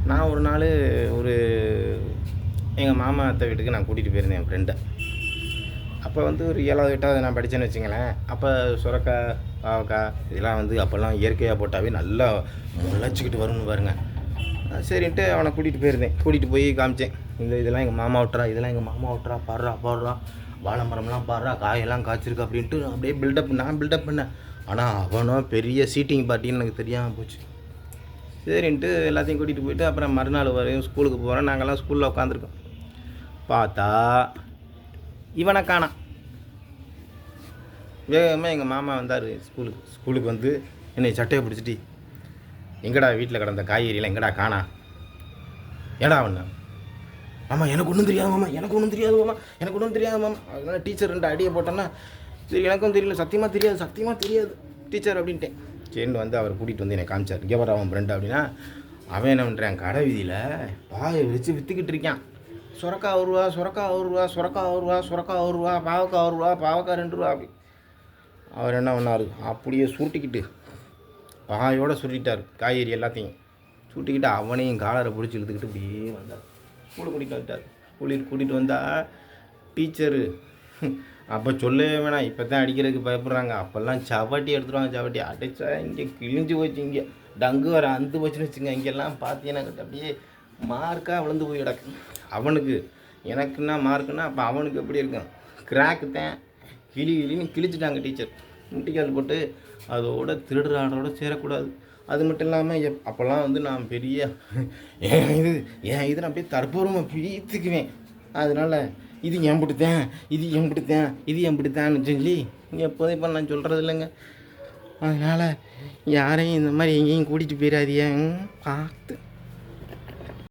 நான் ஒரு நாள் ஒரு எங்கள் மாமா அத்தை வீட்டுக்கு நான் கூட்டிகிட்டு போயிருந்தேன் என் ஃப்ரெண்டை. அப்போ வந்து ஒரு 7வது 8வது நான் படித்தேன்னு வச்சுங்களேன். அப்போ சுரக்காய், பாவக்காய் இதெல்லாம் வந்து அப்போல்லாம் இயற்கையாக போட்டாவே நல்லா முளைச்சிக்கிட்டு வரும்னு பாருங்க. சரின்ட்டு அவனை கூட்டிகிட்டு போயிருந்தேன். கூட்டிகிட்டு போய் காமிச்சேன். இதெல்லாம் எங்கள் மாமா விட்டுறா, இதெல்லாம் எங்கள் மாமா விட்டுறா, பாடுறா வாழை மரம்லாம் பாடுறா, காயெல்லாம் காய்ச்சிருக்கு அப்படின்ட்டு அப்படியே நான் பில்டப் பண்ணேன். ஆனால் அவனும் பெரிய சீட்டிங் பார்ட்டின்னு எனக்கு தெரியாமல் போச்சு. சரின்ட்டு எல்லாத்தையும் கூட்டிகிட்டு போயிட்டு அப்புறம் மறுநாள் வரையும் ஸ்கூலுக்கு போகிறேன். நாங்கள்லாம் ஸ்கூலில் உட்காந்துருக்கோம். பார்த்தா இவனை காணோம். வேகமாக எங்கள் மாமா வந்தார் ஸ்கூலுக்கு வந்து என்னை சட்டையை பிடிச்சிட்டு, எங்கடா வீட்டில் கிடந்த காய்கறியெல்லாம் எங்கடா காணா, ஏடா அவண்ணா? மாமா எனக்கு ஒன்றும் தெரியாது மாமா, எனக்கு ஒன்றும் தெரியாது மாமா. அதனால டீச்சர் 2 அடியை போட்டோன்னா, சரி எனக்கும் தெரியல, சத்தியமாக தெரியாது டீச்சர் அப்படின்ட்டேன். சரின்னு வந்து அவர் கூட்டிகிட்டு வந்து என்னை காமிச்சார். இங்கே வர அவன் ஃப்ரெண்டு அப்படின்னா, அவன் என்ன பண்ணுறான், கடை வீதியில் பாயை வச்சு விற்றுக்கிட்டு இருக்கான். சுரக்காய் 1 ரூபா, சுரக்காய் 1 ரூபா, சுரக்காய் 1 ரூபா, சுரக்காய் 1 ரூபா, பாவக்காய் 1 ரூபா, பாவக்காய் 2 ரூபா அப்படி. அவர் என்ன பண்ணார், அப்படியே சுருட்டிக்கிட்டு பாயோடு சுருட்டிட்டார். காய்கறி எல்லாத்தையும் சுருட்டிக்கிட்டு அவனையும் காலரை பிடிச்சி இழுத்துக்கிட்டு இப்படியே வந்தார். ஸ்கூலுக்கு கூட்டிகிட்டு வந்தால் டீச்சரு அப்போ சொல்லவே வேணாம், இப்போ தான் அடிக்கிறதுக்கு பயப்படுறாங்க. அப்போல்லாம் சவட்டி எடுத்துருவாங்க. அடித்தா இங்கே கிழிஞ்சு போச்சு, இங்கே டங்கு வர அந்து போச்சுன்னு வச்சுங்க. இங்கெல்லாம் பார்த்தீங்கன்னா அப்படியே மார்க்காக விழுந்து போய் கிடக்கு. அவனுக்கு எனக்குன்னா மார்க்குன்னா அப்போ அவனுக்கு எப்படி இருக்கும், கிராக்கு தான். கிளின்னு கிழிச்சிட்டாங்க டீச்சர். முட்டிக்கால் போட்டு அதோட திருடுற ஆடோட சேரக்கூடாது. அது மட்டும் இல்லாமல் அப்போல்லாம் வந்து நான் பெரிய ஏன் இது நான் அப்படியே தற்பூர்வமாக பீத்துக்குவேன். அதனால் இது எம்பிடுத்தேன்னு சொல்லி எப்போதும் இப்போ நான் சொல்கிறது இல்லைங்க. அதனால் யாரையும் இந்த மாதிரி எங்கேயும் கூட்டிகிட்டு போயிடாதீங்க பார்த்து.